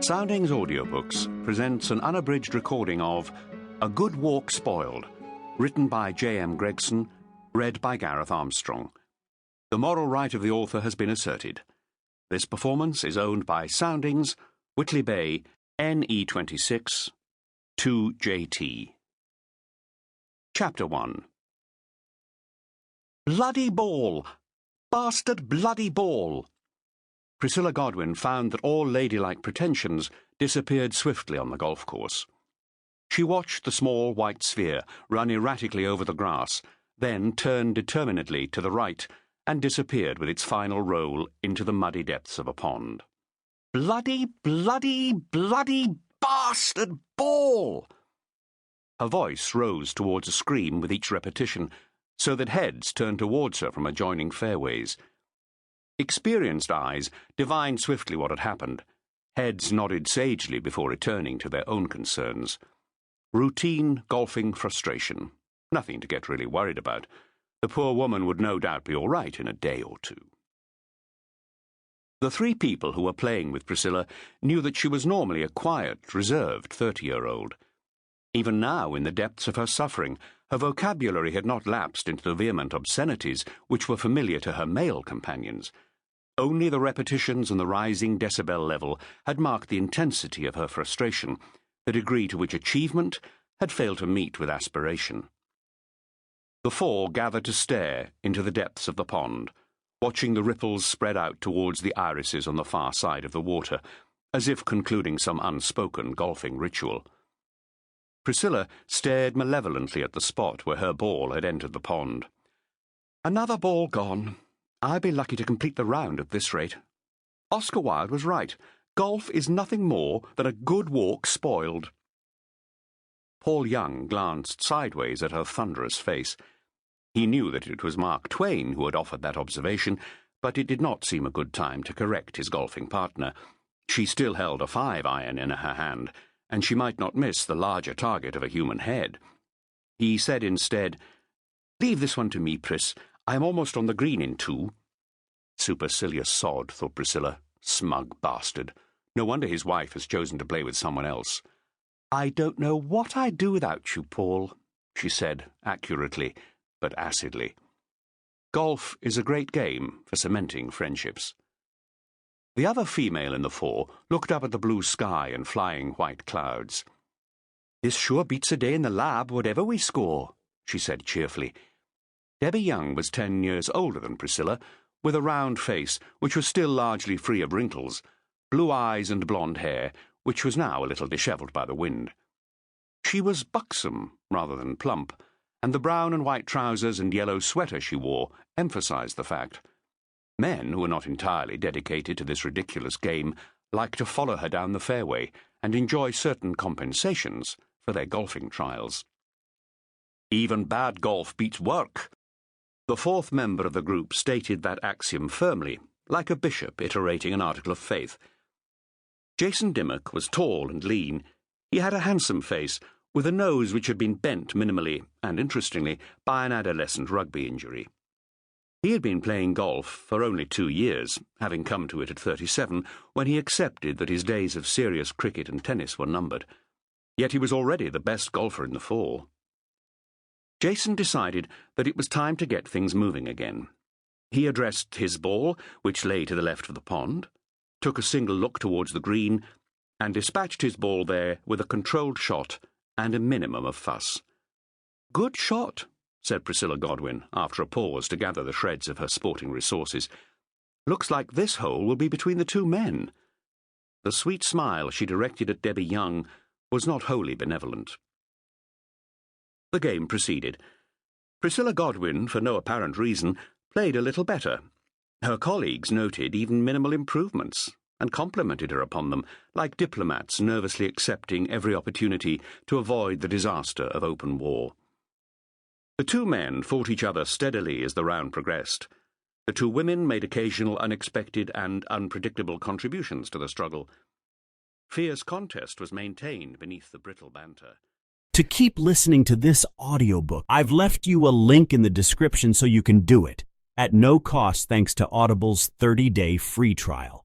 Soundings Audiobooks presents an unabridged recording of A Good Walk Spoiled, written by J.M. Gregson, read by Gareth Armstrong. The moral right of the author has been asserted. This performance is owned by Soundings, Whitley Bay, NE26, 2JT. Chapter 1. Bloody ball! Bastard bloody ball! Priscilla Godwin found that all ladylike pretensions disappeared swiftly on the golf course. She watched the small white sphere run erratically over the grass, then turned determinedly to the right and disappeared with its final roll into the muddy depths of a pond. Bloody, bloody, bloody bastard ball! Her voice rose towards a scream with each repetition, so that heads turned towards her from adjoining fairways. Experienced eyes divined swiftly what had happened. Heads nodded sagely before returning to their own concerns. Routine golfing frustration. Nothing to get really worried about. The poor woman would no doubt be all right in a day or two. The three people who were playing with Priscilla knew that she was normally a quiet, reserved 30-year-old. Even now, in the depths of her suffering, her vocabulary had not lapsed into the vehement obscenities which were familiar to her male companions. Only the repetitions and the rising decibel level had marked the intensity of her frustration, the degree to which achievement had failed to meet with aspiration. The four gathered to stare into the depths of the pond, watching the ripples spread out towards the irises on the far side of the water, as if concluding some unspoken golfing ritual. Priscilla stared malevolently at the spot where her ball had entered the pond. Another ball gone. I'd be lucky to complete the round at this rate. Oscar Wilde was right. Golf is nothing more than a good walk spoiled. Paul Young glanced sideways at her thunderous face. He knew that it was Mark Twain who had offered that observation, but it did not seem a good time to correct his golfing partner. She still held a 5-iron in her hand, and she might not miss the larger target of a human head. He said instead, "Leave this one to me, Pris. I am almost on the green in 2. Supercilious sod, thought Priscilla. Smug bastard. No wonder his wife has chosen to play with someone else. I don't know what I'd do without you, Paul, she said, accurately, but acidly. Golf is a great game for cementing friendships. The other female in the four looked up at the blue sky and flying white clouds. This sure beats a day in the lab, whatever we score, she said cheerfully. Debbie Young was 10 years older than Priscilla, with a round face which was still largely free of wrinkles, blue eyes and blonde hair, which was now a little dishevelled by the wind. She was buxom rather than plump, and the brown and white trousers and yellow sweater she wore emphasised the fact. Men who were not entirely dedicated to this ridiculous game liked to follow her down the fairway and enjoy certain compensations for their golfing trials. Even bad golf beats work. The fourth member of the group stated that axiom firmly, like a bishop iterating an article of faith. Jason Dimmock was tall and lean. He had a handsome face, with a nose which had been bent minimally, and interestingly, by an adolescent rugby injury. He had been playing golf for only 2 years, having come to it at 37, when he accepted that his days of serious cricket and tennis were numbered. Yet he was already the best golfer in the four. Jason decided that it was time to get things moving again. He addressed his ball, which lay to the left of the pond, took a single look towards the green, and dispatched his ball there with a controlled shot and a minimum of fuss. Good shot, said Priscilla Godwin, after a pause to gather the shreds of her sporting resources. Looks like this hole will be between the two men. The sweet smile she directed at Debbie Young was not wholly benevolent. The game proceeded. Priscilla Godwin, for no apparent reason, played a little better. Her colleagues noted even minimal improvements and complimented her upon them, like diplomats nervously accepting every opportunity to avoid the disaster of open war. The two men fought each other steadily as the round progressed. The two women made occasional unexpected and unpredictable contributions to the struggle. Fierce contest was maintained beneath the brittle banter. To keep listening to this audiobook, I've left you a link in the description so you can do it, at no cost thanks to Audible's 30-day free trial.